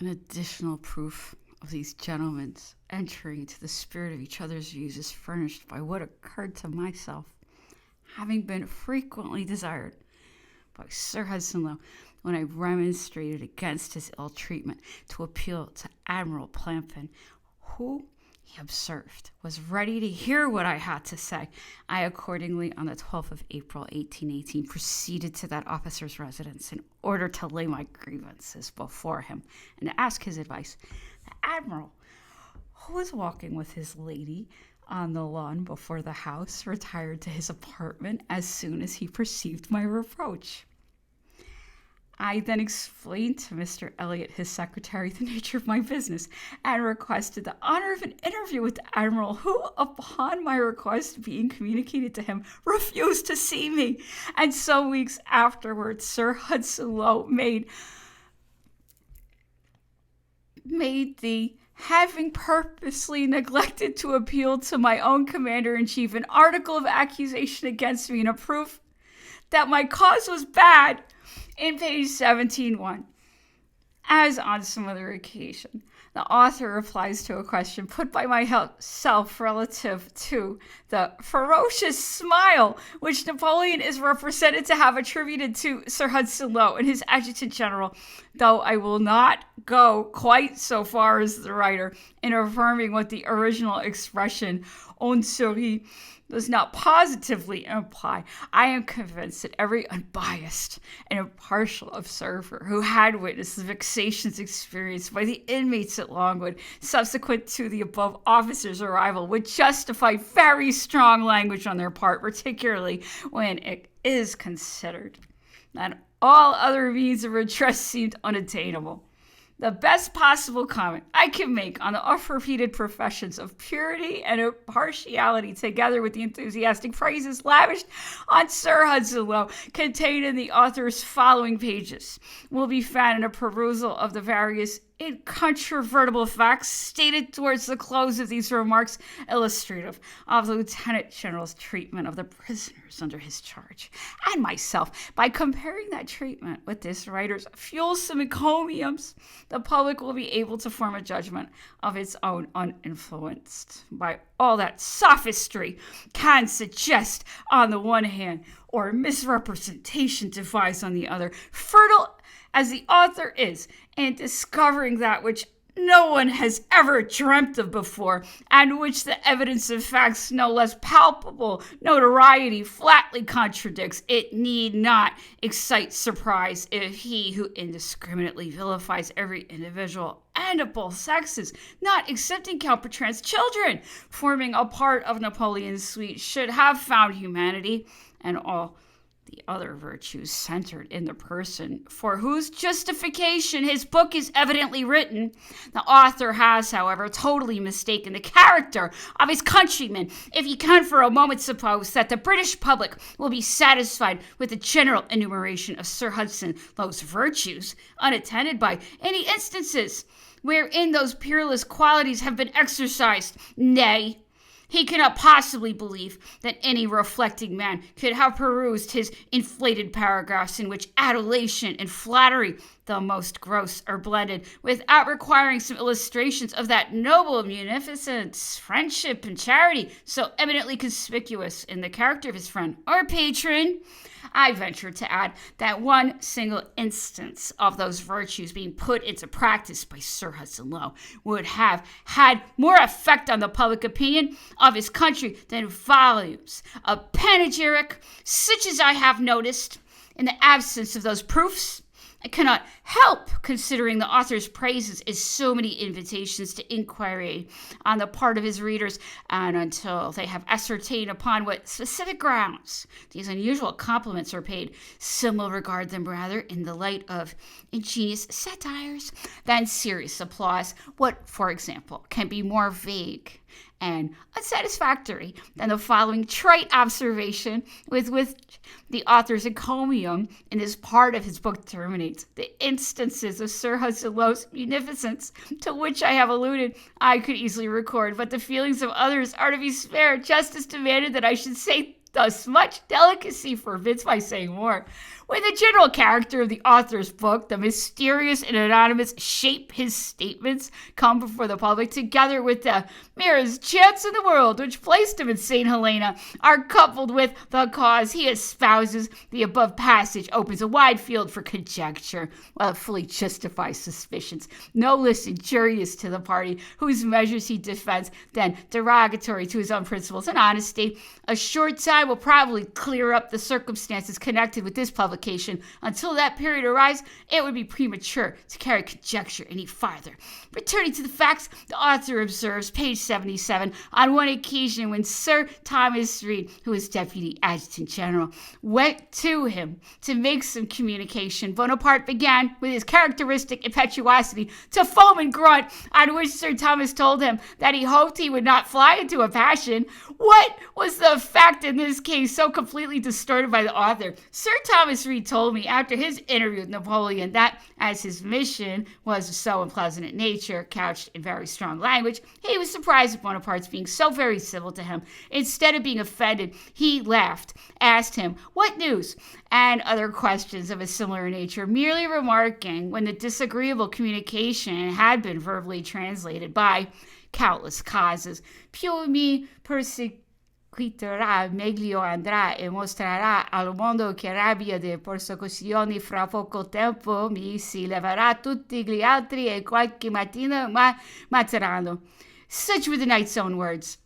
An additional proof of these gentlemen's entering into the spirit of each other's views is furnished by what occurred to myself, having been frequently desired by Sir Hudson Lowe, when I remonstrated against his ill treatment, to appeal to Admiral Plampin, who, he observed, was ready to hear what I had to say. I accordingly, on the 12th of April, 1818, proceeded to that officer's residence in order to lay my grievances before him and to ask his advice. The Admiral, who was walking with his lady on the lawn before the house, retired to his apartment as soon as he perceived my reproach. I then explained to Mr. Elliot, his secretary, the nature of my business, and requested the honor of an interview with the Admiral, who, upon my request being communicated to him, refused to see me. And some weeks afterwards, Sir Hudson Lowe made the, having purposely neglected to appeal to my own commander-in-chief, an article of accusation against me and a proof that my cause was bad, in page 17:1. As on some other occasion, the author replies to a question put by myself relative to the ferocious smile which Napoleon is represented to have attributed to Sir Hudson Lowe and his adjutant general, though I will not go quite so far as the writer in affirming what the original expression "on sourit" does not positively imply. I am convinced that every unbiased and impartial observer who had witnessed the vexations experienced by the inmates at Longwood subsequent to the above officer's arrival would justify very strong language on their part, particularly when it is considered that all other means of redress seemed unattainable. The best possible comment I can make on the oft-repeated professions of purity and impartiality, together with the enthusiastic praises lavished on Sir Hudson Lowe, contained in the author's following pages, will be found in a perusal of the various incontrovertible facts stated towards the close of these remarks, illustrative of the Lieutenant General's treatment of the prisoners under his charge, and myself. By comparing that treatment with this writer's fulsome encomiums, the public will be able to form a judgment of its own, uninfluenced by all that sophistry can suggest on the one hand, or misrepresentation devised on the other. Fertile as the author is in discovering that which no one has ever dreamt of before, and which the evidence of facts no less palpable notoriety flatly contradicts, it need not excite surprise if he who indiscriminately vilifies every individual and of both sexes, not excepting Calpatran's children, forming a part of Napoleon's suite, should have found humanity and all the other virtues centered in the person for whose justification his book is evidently written. The author has, however, totally mistaken the character of his countrymen if he can for a moment suppose that the British public will be satisfied with the general enumeration of Sir Hudson Lowe's virtues, unattended by any instances wherein those peerless qualities have been exercised. Nay, he cannot possibly believe that any reflecting man could have perused his inflated paragraphs in which adulation and flattery, the most gross, are blended, without requiring some illustrations of that noble munificence, friendship, and charity so eminently conspicuous in the character of his friend or patron. I venture to add that one single instance of those virtues being put into practice by Sir Hudson Lowe would have had more effect on the public opinion of his country than volumes of panegyric such as I have noticed. In the absence of those proofs, I cannot help considering the author's praises as so many invitations to inquiry on the part of his readers, and until they have ascertained upon what specific grounds these unusual compliments are paid, some will regard them rather in the light of ingenious satires than serious applause. What, for example, can be more vague and unsatisfactory than the following trite observation with which the author's encomium in this part of his book terminates? The instances of Sir Hudson Lowe's munificence to which I have alluded I could easily record, but the feelings of others are to be spared. Justice demanded that I should say Thus, much delicacy forbids my saying more. When the general character of the author's book, the mysterious and anonymous shape his statements, come before the public, together with the merest chance in the world which placed him in St. Helena, are coupled with the cause he espouses, the above passage opens a wide field for conjecture, while it fully justifies suspicions no less injurious to the party whose measures he defends than derogatory to his own principles and honesty. A short time will probably clear up the circumstances connected with this publication. Until that period arrives, it would be premature to carry conjecture any farther. Returning to the facts, the author observes, page 77, on one occasion when Sir Thomas Reed, who was Deputy Adjutant General, went to him to make some communication, Bonaparte began, with his characteristic impetuosity, to foam and grunt, on which Sir Thomas told him that he hoped he would not fly into a passion. What was the fact in this case so completely distorted by the author? Sir Thomas Reed told me after his interview with Napoleon that, as his mission was of so unpleasant a nature, couched in very strong language, he was surprised at Bonaparte's being so very civil to him. Instead of being offended, he laughed, asked him, "What news?" and other questions of a similar nature, merely remarking, when the disagreeable communication had been verbally translated by countless causes, "Più mi perseguiterà, meglio andrà e mostrerà al mondo che rabbia di persecuzioni fra poco tempo mi si leverà tutti gli altri e qualche mattina ma matteranno." Such were the knight's own words.